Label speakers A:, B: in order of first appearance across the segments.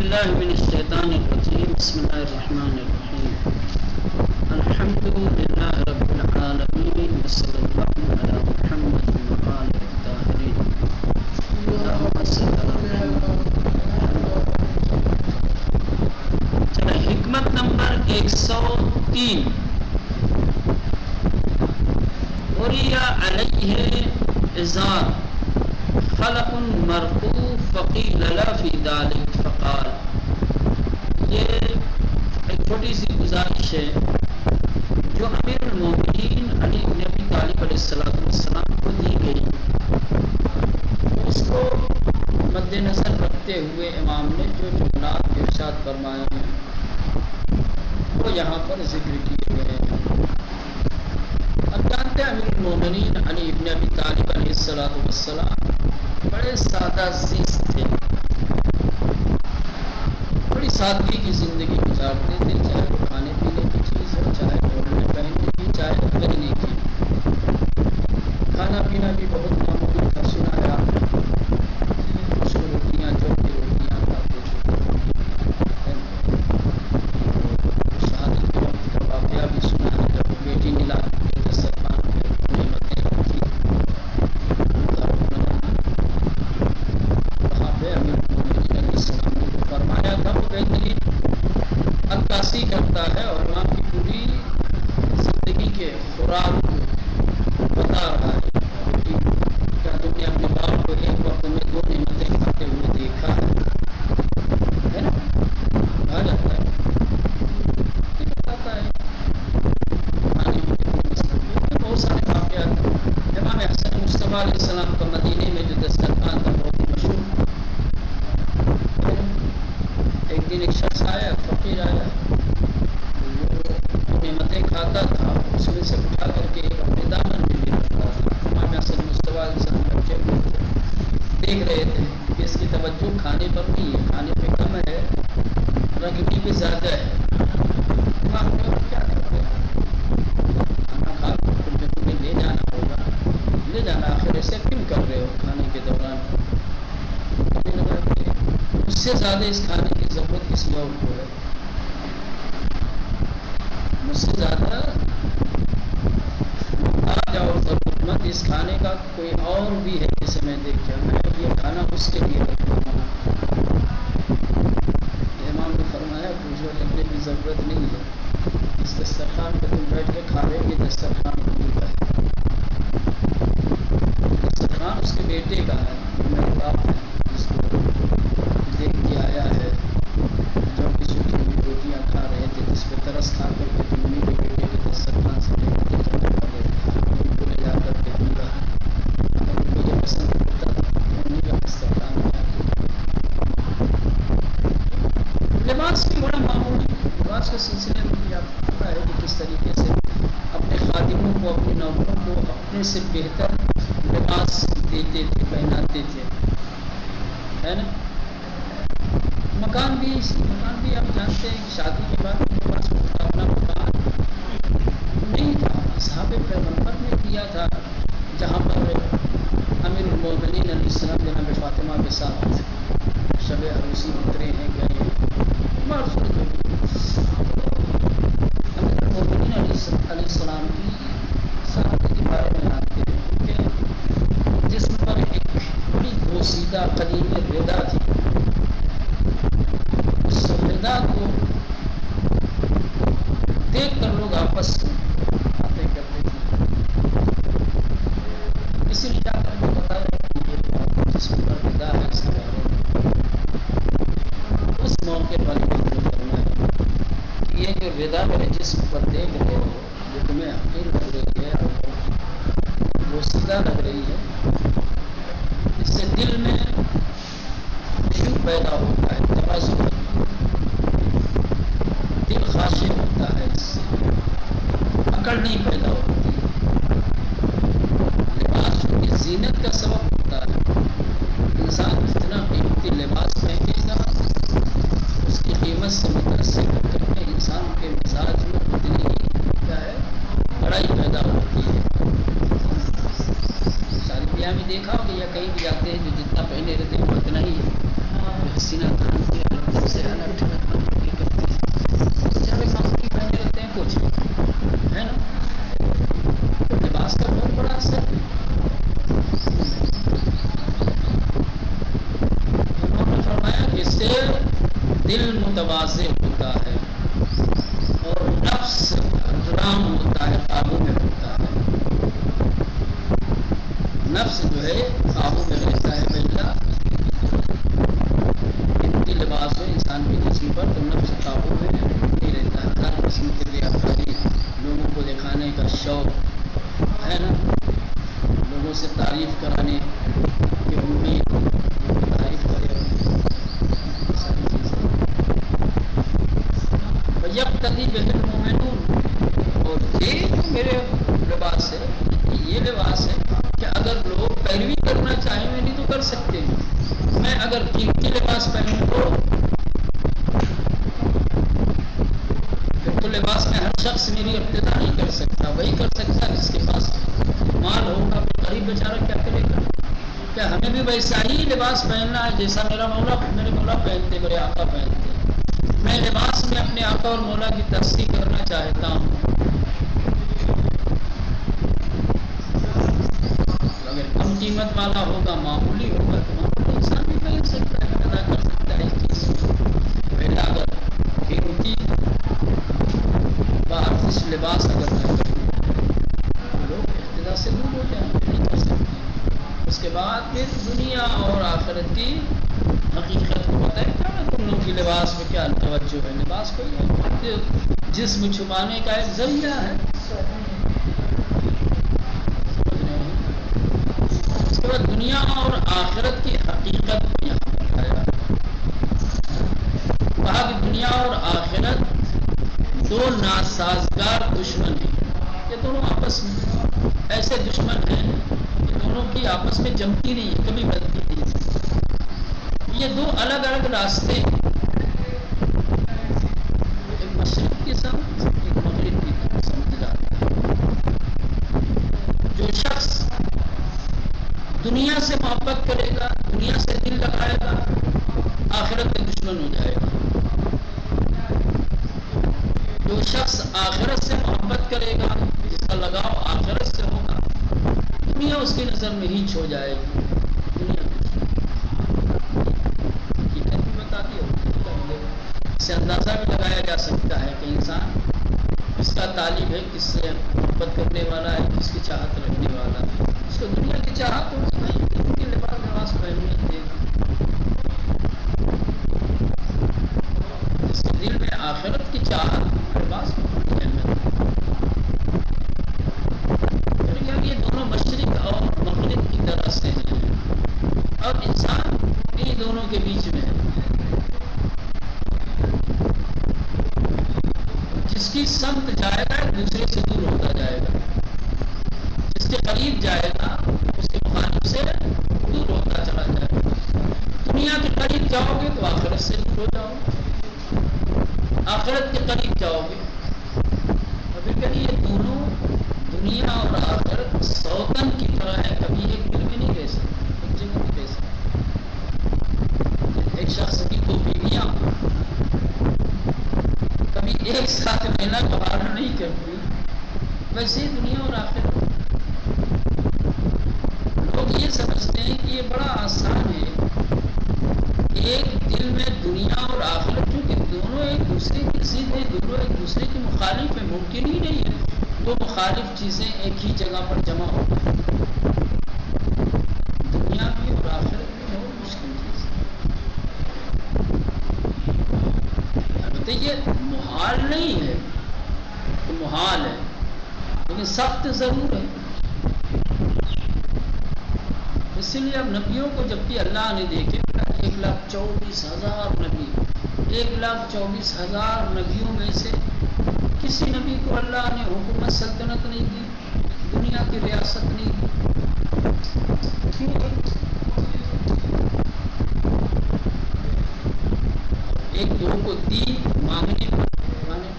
A: باللہ من الشیطان الرجیم بسم اللہ الرحمن الرحیم الحمد للہ رب العالمین وصلی اللہ علی محمد وآلہ الطاہرین اللہم صلی چلے حکمت نمبر 103 وریا علیہ ازار خلق مرفوع فقیل لا فی ذلک فقال. یہ ایک چھوٹی سی گزارش ہے جو امیر المومنین علی بن ابی طالب علیہ السلام کو دی گئی. اس کو مد نظر رکھتے ہوئے امام نے جو جملات ارشاد فرمائے ہیں وہ یہاں پر ذکر کیے گئے ہیں. اب جانتے ہیں امیر المومنین علی بن ابی طالب علیہ السلام بڑے سادہ زیست تھے، بڑی سادگی کی زندگی گزارتے تھے، چاہے وہ کھانے پینے کی چیز ہو، چاہے اوڑھنے پہننے کی، چاہے پہننے کی. کھانا پینا بھی بہت معمولی تھا. سنا ہے آپ نے کچھ روٹیاں چوکی روٹیاں کھاتے تھے. شہادت کے وقت کا واقعہ بھی سنا ہے جب بیٹی ملا دسترخوان پہ نعمتیں رکھی عکاسی کرتا ہے اور وہاں کی پوری زندگی کے خوراک کو بتا رہا ہے. کیا تم نے اپنے باپ کو ایک وقت میں 2 نعمتیں کھاتے ہوئے دیکھا ہے نا؟ کہا جاتا ہے یہ بتاتا ہے کھانے میں بہت سارے واقعات. امام حسن مصطفیٰ علیہ السلام کا مدینے میں جو دسترخوان تھا بہت ہی مشہور. ایک دن ایک شخص آیا، فقیر آیا، وہ نعمتیں کھاتا تھا، اس میں سے اٹھا کر کے اپنے دامن میں بھی رکھتا تھا. امام حسن مصطفیٰ علیہ السلام بچے دیکھ رہے تھے کہ اس کی توجہ کھانے پر نہیں ہے، کھانے پہ کم ہے، رنگی پہ زیادہ ہے. امام نے کیا کرتے کھانا کھا کر تمہیں لے جانا ہوگا، لے جانا، آخر ایسے کیوں کر رہے ہو کھانے کے دوران؟ اس سے زیادہ اس کھانے کی ضرورت کسی اور کو ہے. مجھ سے زیادہ آج اور ضرورت مند اس کھانے کا کوئی اور بھی ہے جسے میں دیکھ جاؤں. میں یہ کھانا اس کے لیے رکھتا ہوں. امام نے فرمایا پوچھو رکھنے کی ضرورت نہیں ہے. اس دسترخوان پہ تم بیٹھ کے کھا رہے ہو، یہ دسترخوان کا ہے. دسترخوان اس کے بیٹے کا ہے، میرے باپ ہے جس کو دیکھ کے آیا ہے جو کہ سوکھی ہوئی روٹیاں کھا رہے تھے، جس پہ ترس کھا کر کے تمہیں کے بیٹے کے دسترخوان سے ان کو لے جا کر کے دوں گا. مجھے پسند ہوتا تھا انہیں کا دسترخوان میں. لباس بھی بڑا معمولی. لباس کے سلسلے میں بھی آپ کو پتا ہے کہ کس طریقے سے اپنے خادموں کو، اپنے نوکروں کو اپنے سے بہتر لباس دیتے تھے، پہناتے تھے، ہے نا؟ مکان بھی آپ جانتے ہیں کہ شادی کے بعد ان کے پاس اپنا مکان نہیں تھا. اصحاب پیغمبر نے کیا تھا جہاں پر امیر المومنین علیہ السلام جناب فاطمہ کے ساتھ شب عروسی اترے ہیں، گئے ہیں. امیر المومنین علیہ السلام کی سادگی کے بارے میں جانتے ہیں کہ جسم پر ایک بڑی بوسیدہ قدیم ردا تھی. اس ردا کو دیکھ کر لوگ آپس میں باتیں کرتے تھے. اسی لیے جا کر بتا رہے ہیں کہ جسم پر ردا ہے اس کے بارے میں. اس موقع پر یہ جو ردا میرے جسم پر دیکھ رہے ہو، جو تمہیں حقیر لگ رہی ہے اور بوسیدہ لگ رہی ہے، اس سے دل میں خوشی پیدا ہوتا ہے، تواضع، دل خاشع ہوتا ہے، اس سے اکڑ نہیں پیدا ہوتی. لباس کی زینت کا سبب ہوتا ہے. انسان جتنا قیمتی لباس پہنے گا اس کی قیمت سے متاثر ہو کر کے انسان کے مزاج میں اتنی کیا ہے بڑائی پیدا ہوتی ہے. ساری دنیا میں دیکھا ہوگا یا کہیں بھی جاتے ہیں جو جتنا پہنے رہتے ہیں وہ اتنا ہی ہے. حسینہ خان سے دل متواضع ہوتا ہے اور نفس حکرام ہوتا ہے، قابو میں ہوتا ہے. نفس جو ہے قابو میں رہتا ہے. بلّہ اتنی لباس ہو انسان کے جسم پر تو نفس قابو میں نہیں رہتا ہے. ہر قسم کے ریاکاری، لوگوں کو دکھانے کا شوق ہے نا، لوگوں سے تعریف کرانے کی امید، تعریف کرے ساری چیزیں. یقتدی بہ المؤمنون، اور یہ جو میرے لباس ہے، یہ لباس ہے کہ اگر لوگ پیروی کرنا چاہیں میری تو کر سکتے ہیں. میں اگر قیمتی لباس پہنوں تو پھر تو لباس میں ہر شخص میری ابتدا نہیں کر سکتا. وہی کر سکتا جس کے پاس مال ہوگا. پھر غریب بیچارہ کیا کرے گا؟ کیا ہمیں بھی ویسا ہی لباس پہننا ہے جیسا میرے مولا پہنتے، میرے آقا پہنتے؟ میں لباس میں اپنے آقا اور مولا کی تصدیق کرنا چاہتا ہوں. اگر کم قیمت والا ہوگا، معمولی ہوگا تو معمولی انسان بھی پہن سکتا ہے، ادا کر سکتا ہے اس چیز کو. پہلا اگر قیمتی باارتش لباس اگر نہ کریں لوگ اقتدا سے دور ہو جائیں، نہیں کر سکتے. اس کے بعد پھر دنیا اور آخرت کی حقیقت کو پتہ ہے. کیا تم لوگوں کی لباس میں کیا توجہ ہے؟ لباس کوئی جسم چھپانے کا ایک ذریعہ ہے. اس کے بعد دنیا اور آخرت کی حقیقت کو یہاں بتایا. کہا کہ دنیا اور آخرت دو ناسازگار دشمن ہیں. یہ دونوں آپس میں ایسے دشمن ہیں کہ دونوں کی آپس میں جمتی نہیں ہے، کبھی بنتی نہیں ہے. یہ دو الگ الگ راستے، ایک مشرق کی سمت، ایک مغرب کی سمت جاتا ہے. جو شخص دنیا سے محبت کرے گا، دنیا سے دل لگائے گا، آخرت کا دشمن ہو جائے گا. جو شخص آخرت سے محبت کرے گا، جس کا لگاؤ آخرت سے ہوگا، دنیا اس کی نظر میں ہیچ ہو جائے گی. دنیا سے اندازہ بھی لگایا جا سکتا ہے کہ انسان کس کا طالب ہے، کس سے محبت کرنے والا ہے، کس کی چاہت رکھنے والا ہے. اس کو دنیا کی چاہت ہوگی نہیں، ان کے لباس پہننے دے گی. اس کے دل میں آخرت کی چاہت لباس کی اہمیت. یہ دونوں مشرق اور مغرب کی طرح سے ہیں اور انسان انہی دونوں کے بیچ میں ہے. جس کی سمت جائے گا ایک دوسرے سے دور ہوتا جائے گا، جس کے قریب جائے گا اس کے مخالف سے دور ہوتا چلا جائے گا. دنیا کے قریب جاؤ گے تو آخرت سے دور ہو جاؤ گے، آخرت کے قریب جاؤ گے. ابھی کبھی یہ دونوں دنیا اور آخرت سوتن کی طرح ہے، کبھی ایک دل میں نہیں رہ سکتے، ایک جگہ نہیں رہ سکتے. ایک شخص کی دو بیویاں کبھی ایک ساتھ رہنا گوارا نہیں کرتی، ویسے ہی دنیا اور آخرت. لوگ یہ سمجھتے ہیں کہ یہ بڑا آسان ہے، ایک دل میں دنیا اور آخرت، کیونکہ دونوں ایک دوسرے کی ضد ہیں، دونوں ایک دوسرے کے مخالف ہیں. ممکن ہی نہیں ہے دو مخالف چیزیں ایک ہی جگہ پر جمع ہو جائیں. دنیا بھی اور آخرت بھی بہت مشکل چیز ہے. البتہ یہ محال نہیں ہے، یہ محال ہے لیکن سخت ضرور ہے. اسی لیے اب نبیوں کو جب کہ اللہ نے دیکھے 1,24,000 نبی، 1,24,000 نبیوں میں سے کسی نبی کو اللہ نے حکومت سلطنت نہیں دی، دنیا کی ریاست نہیں دی. کیوں؟ ایک دو کو دی مانگنے مانے،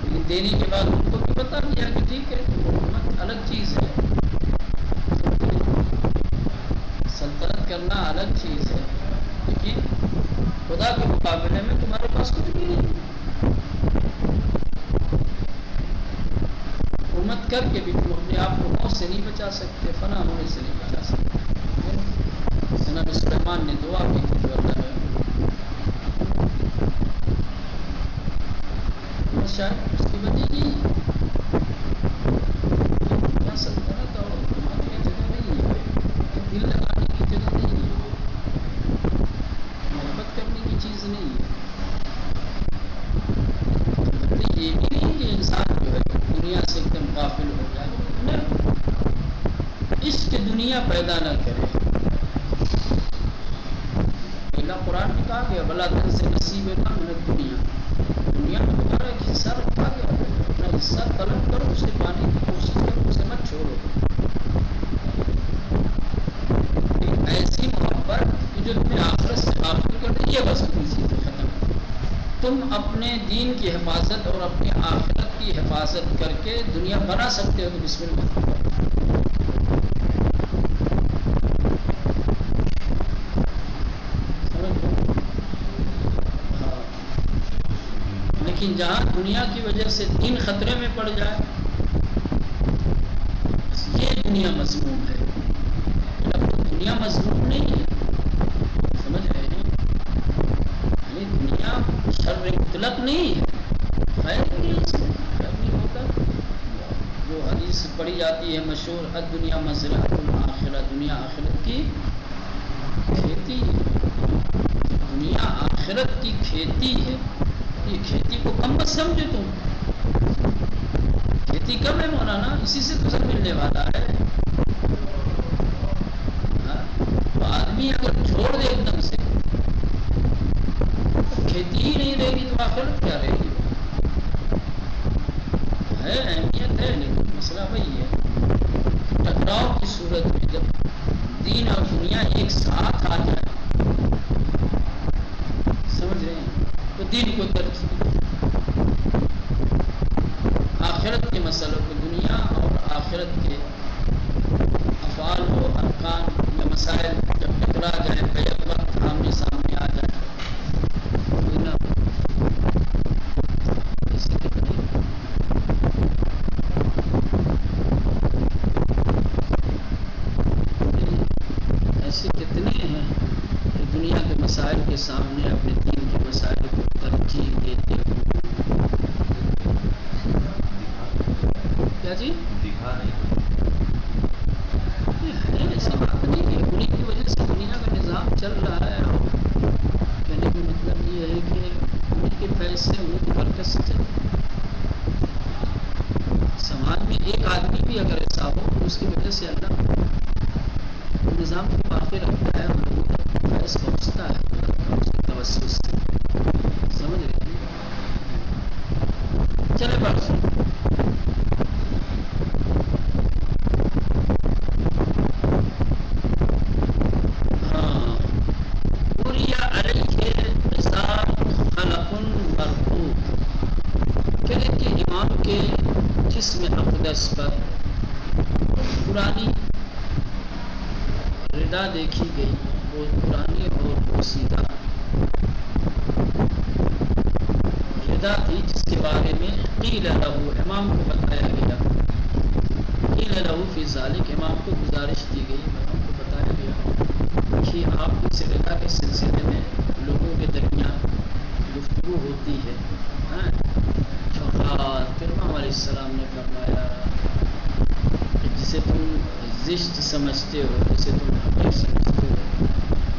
A: لیکن دینے کے بعد ان کو بھی بتا دیا کہ ٹھیک ہے حکومت الگ چیز ہے، سلطنت کرنا الگ چیز ہے، لیکن خدا کے مقابلے میں تمہارے پاس کچھ بھی نہیں. حکومت کر کے بھی تم اپنے آپ کو موت سے نہیں بچا سکتے، فنا ہونے سے نہیں بچا سکتے. جناب سلیمان نے دعا کی تھی جو اللہ نے شاید اس کی وجہ یہی ہے کیا سلطنت اور حکومت کی جگہ نہیں ہے، دل لگانے کی جگہ نہیں ہے، محبت کرنے کی چیز نہیں ہے۔ مطلب یہ بھی نہیں کہ انسان جو ہے دنیا سے ایک دم غافل ہو جائے، نہ، عشق دنیا پیدا نہ کرے۔ پہلا قرآن میں کہا گیا بلا دن سے نصیب نہ من دنیا، دنیا میں تمہارا ایک حصہ رکھا گیا، اپنا حصہ طلب کرو، اسے پانے کی کوشش کرو، اسے مت چھوڑو۔ ایک ایسی محبت جو تمہیں آخرت سے غافل کر دے، یہ بس اپنی چیز ختم۔ تم اپنے دین کی حفاظت اور اپنی آخرت کی حفاظت کر کے دنیا بنا سکتے ہو تو بسم اللہ۔ لیکن جہاں دنیا کی وجہ سے دین خطرے میں پڑ جائے، یہ دنیا مذموم ہے۔ اب تو دنیا مذموم نہیں ہے، سمجھ رہے ہیں؟ یعنی دنیا شر مطلق نہیں ہے، خیر نہیں ہے، اس میں خیر نہیں ہوتا۔ جو حدیث پڑھی جاتی ہے مشہور، الدنیا مزرعۃ الآخرہ، دنیا آخرت کی کھیتی ہے، دنیا آخرت کی کھیتی ہے۔ یہ کھیتی کو کم مت سمجھے تم، کھیتی کب ہے مولانا؟ اسی سے تو سب ملنے والا ہے۔ تو آدمی اگر چھوڑ دے ایک دم سے، کھیتی ہی نہیں رہے گی تو آخرت کیا رہے گی؟ ہے اہمیت ہے، لیکن مسئلہ وہی ہے، ٹکراؤ کی صورت میں جب دین اور دنیا ایک ساتھ آ جائے، سمجھ رہے ہیں، تو دین کو ترجیح، آخرت کے مسئلوں کو، دنیا اور آخرت کے افعال و ارکان یا مسائل جب ٹکرا جائیں، بیک وقت آمنے سامنے آ جائیں، ایسے کتنے ہیں کہ دنیا کے مسائل کے سامنے اپنے دین کے مسائل کو ترجیح دیتے ہیں۔ کیا جی؟
B: دکھا نہیں،
A: ایسی بات نہیں ہے، انہیں کی وجہ سے دنیا کا نظام چل رہا ہے، اور کہنے کا مطلب یہ ہے کہ ان کے پیسے ان کی برکت سے چل رہے ہیں۔ سماج میں ایک آدمی بھی اگر ایسا ہو تو اس کی وجہ سے اللہ نظام کو باقی رکھتا ہے، اور لوگوں تک فیض پہنچتا ہے اس کے توسط سے، سمجھ رہے ہیں؟ چلے بات جسم اقدس پر پرانی ردا دیکھی گئی، وہ پرانی اور پوشیدہ ردا تھی، جس کے بارے میں قیل لہو، امام کو بتایا گیا، قیل لہو فی ذالک، امام کو گزارش دی گئی، امام کو بتایا گیا کہ آپ اس ردا کے سلسلے میں لوگوں کے درمیان گفتگو ہوتی ہے۔ پھر امام علیہ السلام نے فرمایا کہ جسے تم زشت سمجھتے ہو، جسے تم حقیر سمجھتے ہو،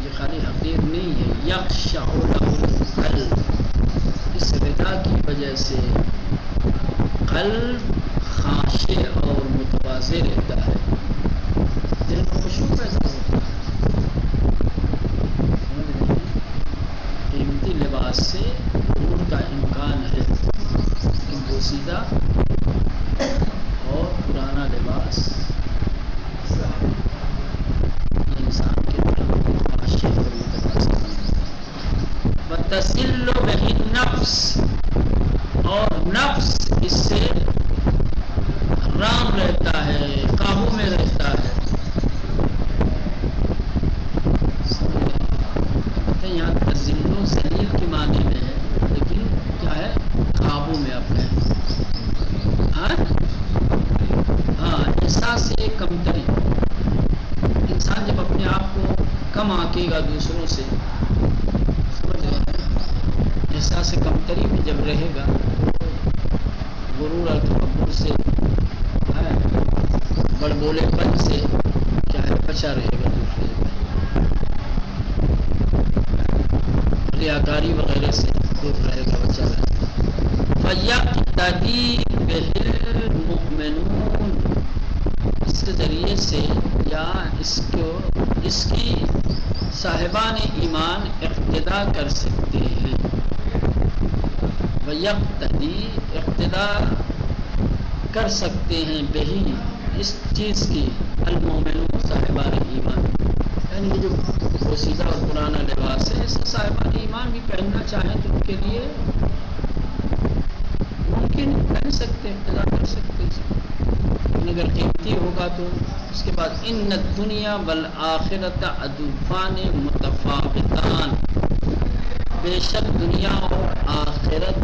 A: یہ خالی حقیر نہیں ہے، یخشع لہ القلب، اس ردا کی وجہ سے قلب خاشع اور متواضع رہتا ہے، دل میں خشوع پیدا ہوتا ہے۔ قیمتی لباس سے غرور کا امکان ہے، لیکن بوسیدہ اور پرانا لباس انسان کے دل کو خاشع اور متواضع بناتا ہے۔ وَتَسِلُّ بِهِ النَّفْسُ، اور نفس اس سے رام رہتا ہے، قابو میں رہتا ہے۔ یہاں تزل و ذلیل کے معنی میں ہے، لیکن کیا ہے؟ قابو میں اپنے، ہاں، احساس کمتری، انسان جب اپنے آپ کو کم آنکے گا دوسروں سے، سمجھ رہے ہیں، احساس کمتری میں جب رہے گا تو غرور اور تکبر سے، بڑ بولے پن سے کیا ہے بچا رہے گا، دوسرے ریاکاری وغیرہ سے دور رہے گا، بچا رہے گا۔ فَيَقْتَدِي بِهِ الْمُؤْمِنُونَ، اس کے ذریعے سے یا اس کی صاحبان ایمان اقتدا کر سکتے ہیں۔ وَيَقْتَدِي، اقتدا کر سکتے ہیں، بہی اس چیز کی، المؤمنون، صاحبان ایمان، یعنی جو پوشیدہ اور پرانا لباس ہے، اس صاحبان ایمان بھی پہننا چاہیں تو ان کے لیے ممکن پہن سکتے، اقتدا کر سکتے ہیں، اگر قیمتی ہوگا تو۔ اس کے بعد ان الدنیا والآخرۃ عدوان متفاوتان، بے شک دنیا اور آخرت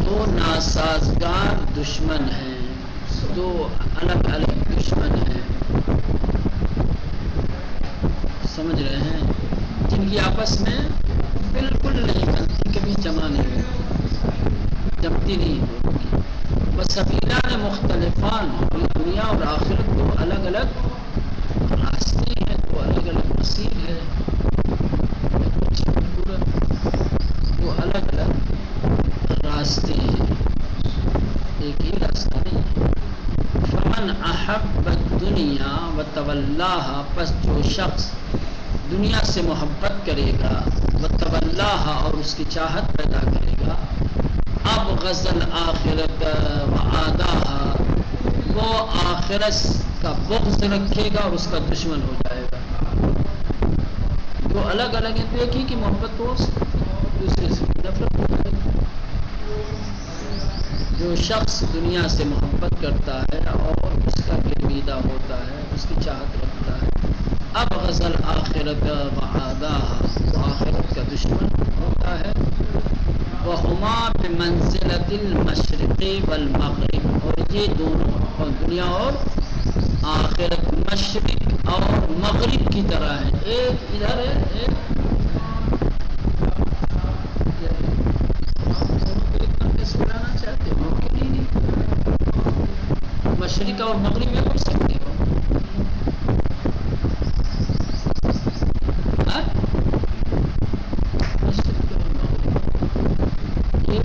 A: دو ناسازگار دشمن ہیں، دو الگ الگ دشمن ہیں، سمجھ رہے ہیں، جن کی آپس میں بالکل نہیں بنتی، کبھی جمع نہیں ہوتی، جمتی نہیں ہوتی۔ وسبیلان مختلفان، دنیا اور آخرت دو الگ الگ راستے ہیں، دو الگ الگ مسیر ہے، دو الگ الگ راستے ہیں، ایک ہی راستہ نہیں ہے۔ فمن احب الدنیا وتولاها، پس جو شخص دنیا سے محبت کرے گا، وتولاها، اور اس کی چاہت پیدا کرے گا، ابغض الآخرۃ وعاداها، وہ آخرت کا بغض رکھے گا اور اس کا دشمن ہو جائے گا۔ دو الگ الگ ہیں تو ایک ہی کی محبت ہو سکتی، دوسرے سے نفرت ہو جائے گی۔ جو شخص دنیا سے محبت کرتا ہے اور اس کا گرویدہ ہوتا ہے، اس کی چاہت رکھتا ہے، ابغض الآخرۃ وعاداها، وہ آخرت کا دشمن ہوتا ہے۔ وہما بمنزلۃ المشرق والمغرب، اور یہ دونوں دنیا اور آخرت مشرق اور مغرب کی طرح ہے، ایک ادھر ہے ایک سنانا چاہتے ہو، ممکن ہی نہیں، مشرق اور مغرب میں ہو سکتے ہو،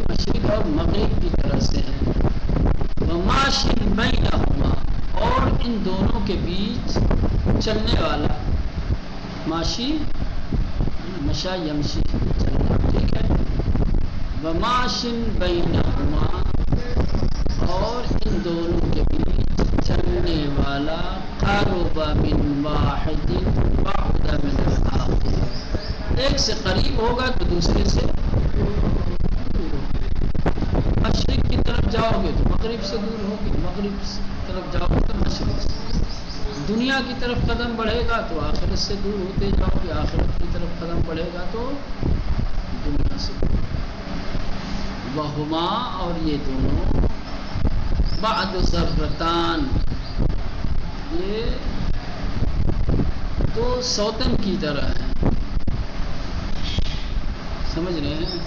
A: مشرق اور مغرب کی طرح سے ہیں۔ وماشٍ بینہما، اور ان دونوں کے بیچ چلنے والا، ماشی مشا یمشی، چلنا، ٹھیک ہے۔ وماشٍ بینہما، اور ان دونوں کے بیچ چلنے والا، قرب من واحد بعد من الآخر، ایک سے قریب ہوگا تو دوسرے سے مشرق کی طرف جاؤ گے تو مغرب سے دور ہوگی، مغرب کی طرف جاؤ گے تو مشرق سے، دنیا کی طرف قدم بڑھے گا تو آخرت سے دور ہوتے جاؤ گے، آخرت کی طرف قدم بڑھے گا تو دنیا سے دور۔ وہما، اور یہ دونوں، بعد ضرتان، یہ دو سوتن کی طرح ہیں، سمجھ رہے ہیں،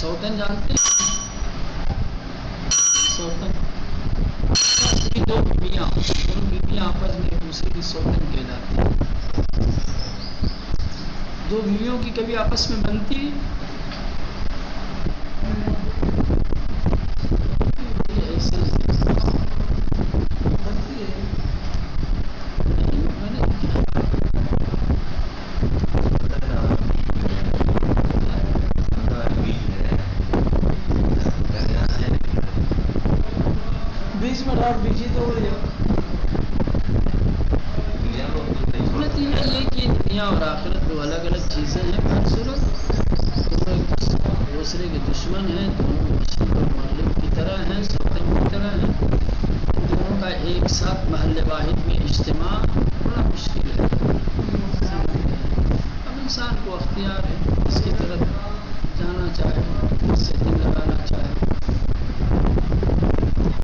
A: سوتن جانتے ہیں، سوتن دو بیویاں آپس میں ایک دوسرے کی سوتن کہلاتی ہیں، دو بیویوں کی کبھی آپس میں بنتی بیجی تو نتیجہ یہ کہ دنیا اور آخرت دو الگ الگ چیزیں ہیں، خوبصورت، دونوں ایک دوسرے کے دشمن ہیں، دونوں مشرق اور مغرب کی طرح ہیں، سوتن کی طرح ہیں، دونوں کا ایک ساتھ محل واحد میں اجتماع بڑا مشکل ہے، اب انسان کو اختیار ہے